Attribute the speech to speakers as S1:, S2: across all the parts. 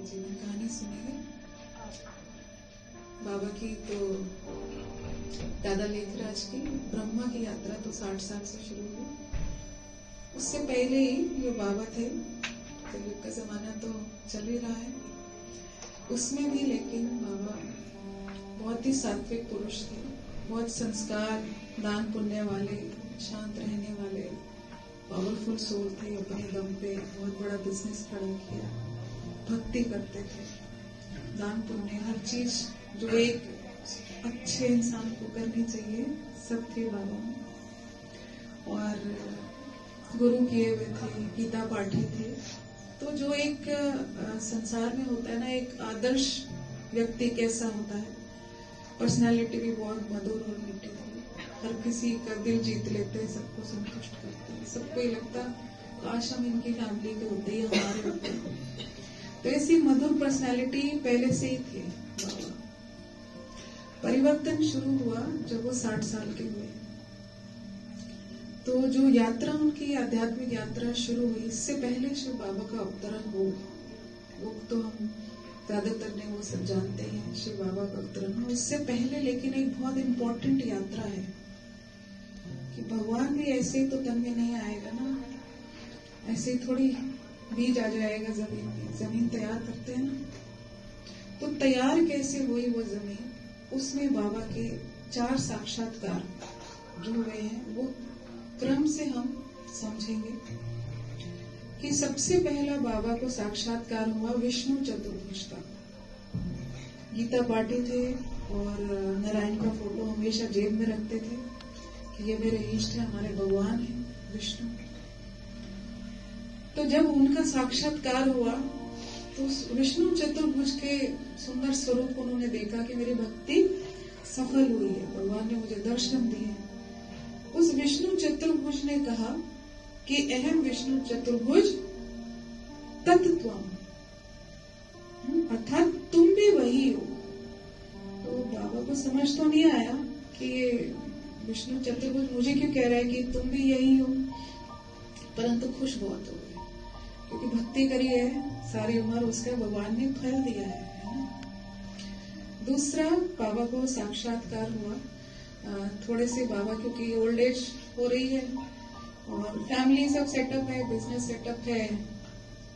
S1: जीवन कहानी सुनेंगे बाबा की। तो दादा लेखराज की ब्रह्मा की यात्रा तो 60 साल से शुरू हुई। उससे पहले ही जो बाबा थे, कलयुग का जमाना तो चल ही रहा है, उसमें भी लेकिन बाबा बहुत ही सात्विक पुरुष थे, बहुत संस्कार, दान पुण्य वाले, शांत रहने वाले, पावरफुल सोल थे। अपने दम पे बहुत बड़ा बिजनेस खड़ा किया, भक्ति करते थे, दान पुण्य हर चीज जो एक अच्छे इंसान को करनी चाहिए सब थे बाबा में। और गुरु किए हुए थे, गीता पाठी थे। तो जो एक संसार में होता है ना, एक आदर्श व्यक्ति कैसा होता है, पर्सनालिटी भी बहुत मधुर और मीठी थी, हर किसी का दिल जीत लेते, सबको संतुष्ट करते, सबको ये लगता काश हम इनकी फैमिली के होते ही हमारे होते। तो ऐसी मधुर पर्सनालिटी पहले से ही थी बाबा। परिवर्तन शुरू हुआ जब वो 60 साल के हुए। तो जो यात्रा उनकी आध्यात्मिक यात्रा शुरू हुई, इससे पहले शिव बाबा का अवतरण हो, वो तो हम ज्यादातर ने वो सब जानते हैं, शिव बाबा का अवतरण हो। इससे पहले लेकिन एक बहुत इम्पोर्टेंट यात्रा है कि भगवान भी ऐसे ही तो तन में नहीं आएगा ना, ऐसे ही थोड़ी बीज आ जाएगा जमीन में। जमीन तैयार करते हैं ना, तो तैयार कैसे हुई वो जमीन, उसमें बाबा के 4 साक्षात्कार जो हुए हैं वो क्रम से हम समझेंगे। कि सबसे पहला बाबा को साक्षात्कार हुआ विष्णु चतुर्भुज का। गीता पाठी थे और नारायण का फोटो हमेशा जेब में रखते थे कि ये मेरे इष्ट है, हमारे भगवान है विष्णु। तो जब उनका साक्षात्कार हुआ तो विष्णु चतुर्भुज के सुंदर स्वरूप उन्होंने देखा कि मेरी भक्ति सफल हुई है, भगवान ने मुझे दर्शन दिए। उस विष्णु चतुर्भुज ने कहा कि अहम विष्णु चतुर्भुज तत्त्वम, अर्थात तुम भी वही हो। तो बाबा को समझ तो नहीं आया कि ये विष्णु चतुर्भुज मुझे क्यों कह रहा है कि तुम भी यही हो, परंतु खुश बहुत हो गए क्योंकि भक्ति करी है सारी उम्र, उसका भगवान ने फल दिया है ना? दूसरा बाबा को साक्षात्कार हुआ, थोड़े से बाबा क्योंकि ओल्ड एज हो रही है और फैमिली सब सेटअप है, बिजनेस सेटअप है।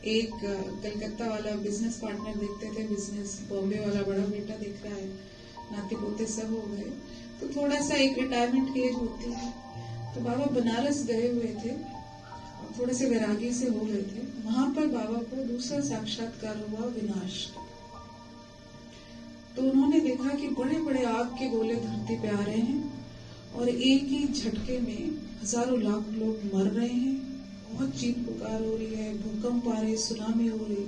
S1: एक कलकत्ता वाला बिजनेस पार्टनर देखते थे, बिजनेस बॉम्बे वाला बड़ा बेटा दिख रहा है, नाते पोते सब हो गए, तो थोड़ा सा एक रिटायरमेंट की एज होती है। तो बाबा बनारस गए हुए थे और थोड़े से वैरागी से हो गए थे। वहां पर बाबा को दूसरा साक्षात्कार हुआ विनाश। तो उन्होंने देखा कि बड़े बड़े आग के गोले धरती पे आ रहे हैं और एक ही झटके में हजारों लाख लोग मर रहे हैं, बहुत चीख पुकार हो रही है, भूकंप आ रहे, सुनामी हो रही,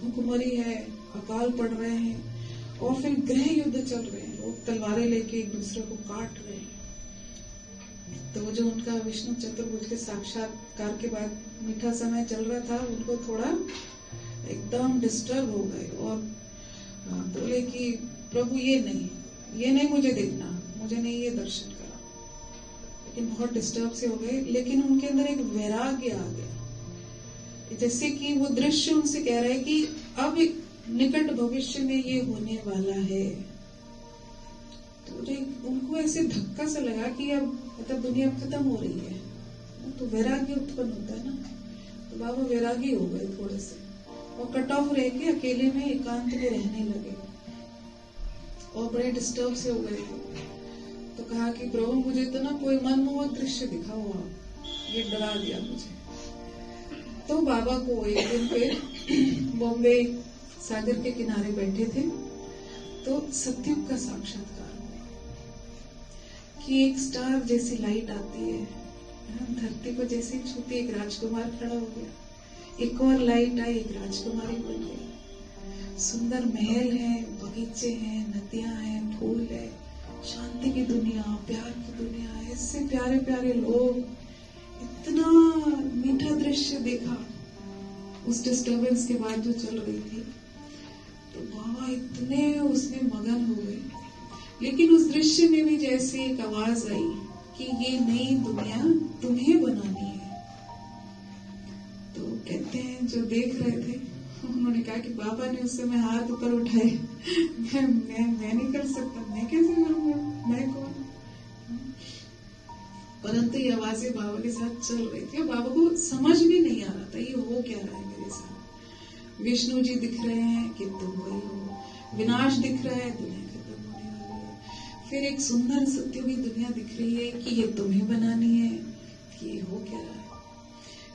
S1: भूखमरी है, अकाल पड़ रहे हैं और फिर गृह युद्ध चल रहे हैं, लोग तलवारें लेके एक दूसरे को काट रहे हैं। तो जो उनका विष्णु चतुर्भुज के साक्षात्कार के बाद मीठा समय चल रहा था, उनको थोड़ा एकदम डिस्टर्ब हो गए और बोले कि प्रभु ये नहीं मुझे देखना, मुझे नहीं ये दर्शन करा। लेकिन बहुत डिस्टर्ब से हो गए, लेकिन उनके अंदर एक वैराग्य आ गया, जैसे कि वो दृश्य उनसे कह रहा है कि अब निकट भविष्य में ये होने वाला है। तो उनको ऐसे धक्का सा लगा कि अब मतलब दुनिया खत्म हो रही है, तो वैराग्य उत्पन्न होता है ना। तो बाबा वैरागी हो गए थोड़े से और कट ऑफ रह के अकेले में एकांत में रहने लगे और बड़े डिस्टर्ब से हो गए। तो कहा कि प्रभु मुझे तो ना कोई मनमोहक दृश्य दिखाओ आप, ये डरा दिया मुझे। तो बाबा को एक दिन पे बॉम्बे सागर के किनारे बैठे थे, तो सतयुग का साक्षात्कार हुआ कि एक स्टार जैसी लाइट आती है, धरती को जैसे छूती एक राजकुमार खड़ा हो गया, एक और लाइट आई, एक राजकुमारी बन गई। सुंदर महल है, बगीचे हैं, नदियां हैं, फूल है, शांति की दुनिया, प्यार की दुनिया, ऐसे प्यारे प्यारे लोग, इतना मीठा दृश्य देखा उस डिस्टर्बेंस के बाद जो चल रही थी। तो बाबा इतने उसमें मगन हो गए, लेकिन उस दृश्य में भी जैसे एक आवाज आई कि ये नई दुनिया तुम्हें बनानी है। तो कहते हैं जो देख रहे थे उन्होंने कहा कि बाबा ने उस समय हाथ ऊपर उठाए, मैं नहीं कर सकता, मैं कैसे करूंगा, मैं कौन। परंतु ये आवाजें बाबा के साथ चल रही थी और बाबा को समझ भी नहीं आ रहा था ये हो क्या रहा है मेरे साथ। विष्णु जी दिख रहे हैं कि तुम वही हो, विनाश दिख रहा है, दुनिया खत्म होने वाली है। फिर एक सुंदर सत्योगी दुनिया दिख रही है कि ये तुम्हें बनानी है, कि ये हो क्या रहा है।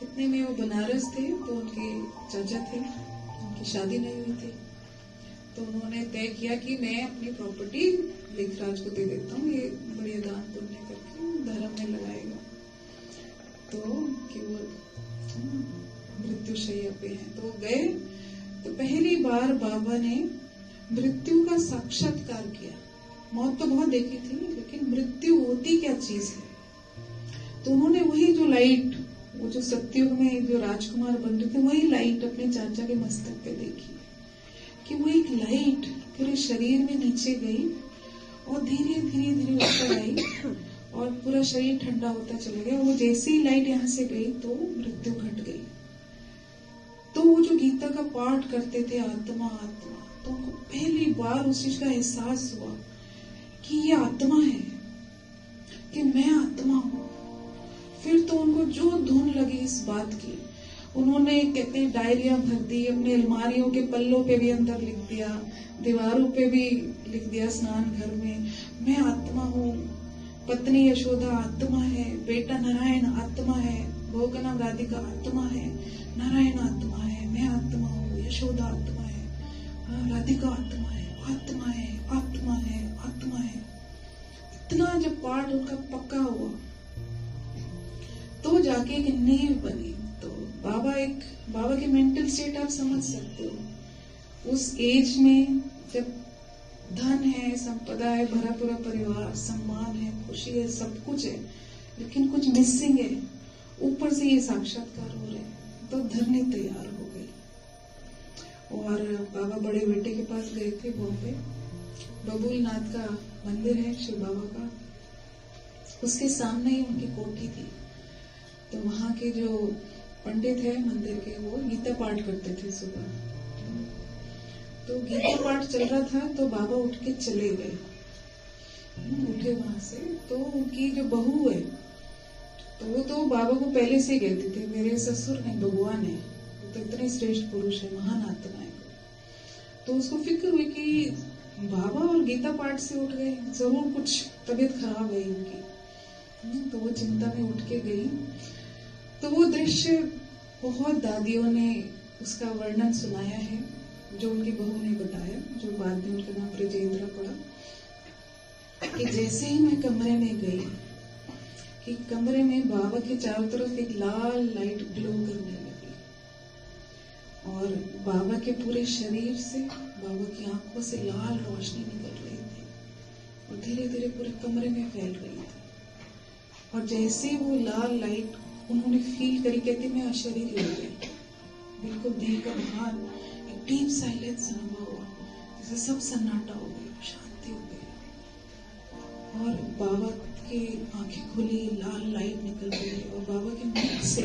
S1: इतने में वो बनारस थे, तो उनके चाचा थे, उनकी शादी नहीं हुई थी, तो उन्होंने तय किया कि मैं अपनी प्रॉपर्टी लेखराज को दे देता हूँ, ये बढ़िया दान पुण्य करके धर्म में लगाएगा। तो कि वो मृत्युशैया पे हैं, तो गए। तो पहली बार बाबा ने मृत्यु का साक्षात्कार किया। मौत तो बहुत देखी थी, लेकिन मृत्यु होती क्या चीज है। तो उन्होंने वही जो लाइट, वो जो सत्युग में जो राजकुमार बन रहे थे, वही लाइट अपने चाचा के मस्तक पे देखी कि वो एक लाइट पूरे शरीर में नीचे गई और धीरे धीरे धीरे ऊपर आई और पूरा शरीर ठंडा होता चला गया। वो जैसे ही लाइट यहाँ से गई तो मृत्यु घट गई। तो वो जो गीता का पाठ करते थे आत्मा आत्मा, तो उनको पहली बार उस चीज का एहसास हुआ कि ये आत्मा है, कि मैं आत्मा हूं। फिर तो उनको जो धुन लगी इस बात की, उन्होंने कहते हैं डायरिया भर दी, अपने अलमारियों के पल्लों पे भी अंदर लिख दिया, दीवारों पे भी लिख दिया, स्नान घर में मैं आत्मा हूँ, पत्नी यशोदा आत्मा है, बेटा नारायण आत्मा है, बहू का नाम राधिका आत्मा है, नारायण आत्मा है, मैं आत्मा हूँ, यशोदा आत्मा है, राधिका आत्मा है, आत्मा है, आत्मा है, आत्मा है। इतना जब पाठ उनका पक्का हुआ तो जाके एक नींव बनी। तो बाबा के मेंटल स्टेट आप समझ सकते हो। उस एज में जब धन है, संपदा है, भरा पूरा परिवार, सम्मान है, खुशी है, सब कुछ है, लेकिन कुछ मिसिंग है। ऊपर से ये साक्षात्कार हो रहे हैं, तो धरनी तैयार हो गई। और बाबा बड़े बेटे के पास गए थे बॉम्बे, बबूलनाथ का मंदिर है शिव बाबा का, उसके सामने ही उनकी कोठी थी। तो वहां के जो पंडित है मंदिर के, वो गीता पाठ करते थे सुबह। तो गीता पाठ चल रहा था तो बाबा उठ के चले गए, उठे वहां से। तो उनकी जो बहू है, तो वो तो बाबा को पहले से कहती थी मेरे ससुर ने, भगवान है, तो इतने श्रेष्ठ पुरुष है, महान आत्मा है। तो उसको फिक्र हुई कि बाबा और गीता पाठ से उठ गए, जरूर कुछ तबीयत खराब है इनकी। तो वो चिंता में उठ के गई। तो वो दृश्य बहुत दादियों ने उसका वर्णन सुनाया है, जो उनकी बहू ने बताया, जो बाद में उनका नाम ब्रजेंद्र पड़ा, कि जैसे ही मैं कमरे में गई कि कमरे में बाबा के चारों तरफ एक लाल लाइट ग्लो करने लगी और बाबा के पूरे शरीर से, बाबा की आंखों से लाल रोशनी निकल रही थी और धीरे धीरे पूरे कमरे में फैल रही थी। और जैसे वो लाल लाइट उन्होंने फील करी, कहते मैं अशरीरी हो गई, बिल्कुल दिल का भार, एक डीप साइलेंस अनुभव हुआ, जैसे सब सन्नाटा हो गया, शांति हो गई। और बाबा की आंखें खुली, लाल लाइट निकल गई और बाबा के मुख से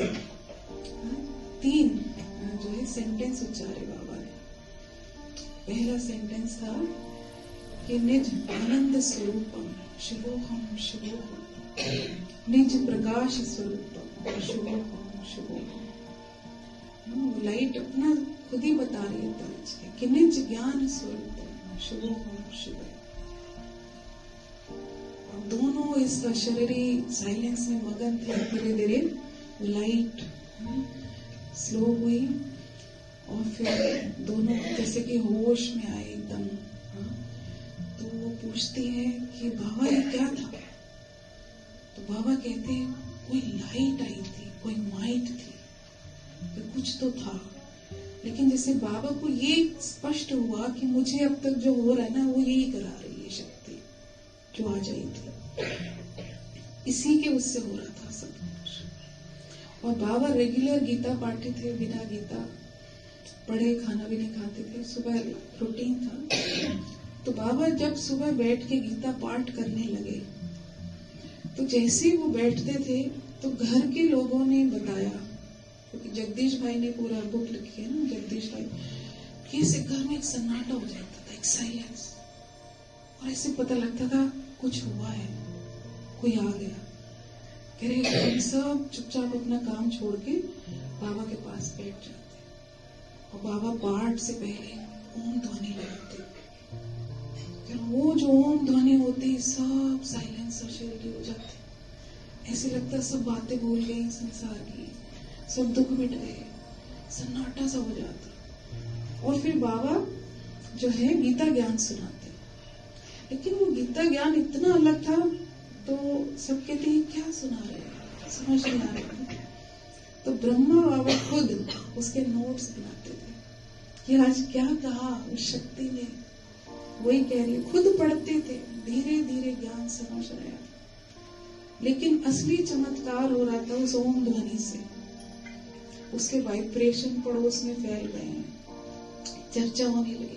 S1: 3 जो है सेंटेंस उच्चारे बाबा ने। पहला सेंटेंस था कि निज आनंद स्वरूपम शिवोहम शिवोहम, निज प्रकाश स्वरूपम शुभोहम शुभोहम। लाइट अपना खुद ही बता रही है तरज कि निज ज्ञान स्वरूपम शुभोहम शुभोहम। दोनों इस शरीरी साइलेंस में मगन थे। धीरे धीरे लाइट स्लो हुई और फिर दोनों जैसे कि होश में आए एकदम। तो वो पूछती है कि बाबा ये क्या था। तो बाबा कहते हैं कोई लाइट आई थी, कोई माइट थी, तो कुछ तो था। लेकिन जैसे बाबा को ये स्पष्ट हुआ कि मुझे अब तक जो हो रहा है ना, वो यही करा रही है शक्ति जो आ जाई थी, इसी के उससे हो रहा था सब कुछ। और बाबा रेगुलर गीता पाठी थे, बिना गीता पढ़े खाना भी नहीं खाते थे, सुबह रूटीन था। तो बाबा जब सुबह बैठ के गीता पाठ करने लगे, तो जैसे वो बैठते थे तो घर के लोगों ने बताया, क्योंकि जगदीश भाई ने पूरा बुक लिखी है ना, जगदीश भाई, कि ऐसे घर में एक सन्नाटा हो जाता था, एक साइलेंस, और ऐसे पता लगता था कुछ हुआ है, कोई आ गया। कह रहे हम सब चुपचाप अपना काम छोड़ के बाबा के पास बैठ जाते और बाबा पाठ से पहले ओम ध्वनि लगाते। फिर वो जो ओम ध्वनि होती सब साइलेंस और शांति हो जाती। ऐसे लगता सब बातें भूल गई संसार की, सब दुख मिट गए, सन्नाटा सा हो जाता। और फिर बाबा जो है गीता ज्ञान सुनाते, लेकिन वो गीता ज्ञान इतना अलग था तो सब कहते हैं क्या सुना रहे हैं, समझ नहीं आ रहा। तो ब्रह्मा बाबा खुद उसके नोट्स बनाते थे कि आज क्या कहा उस शक्ति ने, वही कह रही, खुद पढ़ते थे, धीरे धीरे ज्ञान समझ रहे। लेकिन असली चमत्कार हो रहा था उस ओम ध्वनि से। उसके वाइब्रेशन पड़ोस में फैल गए हैं, चर्चा होने लगी।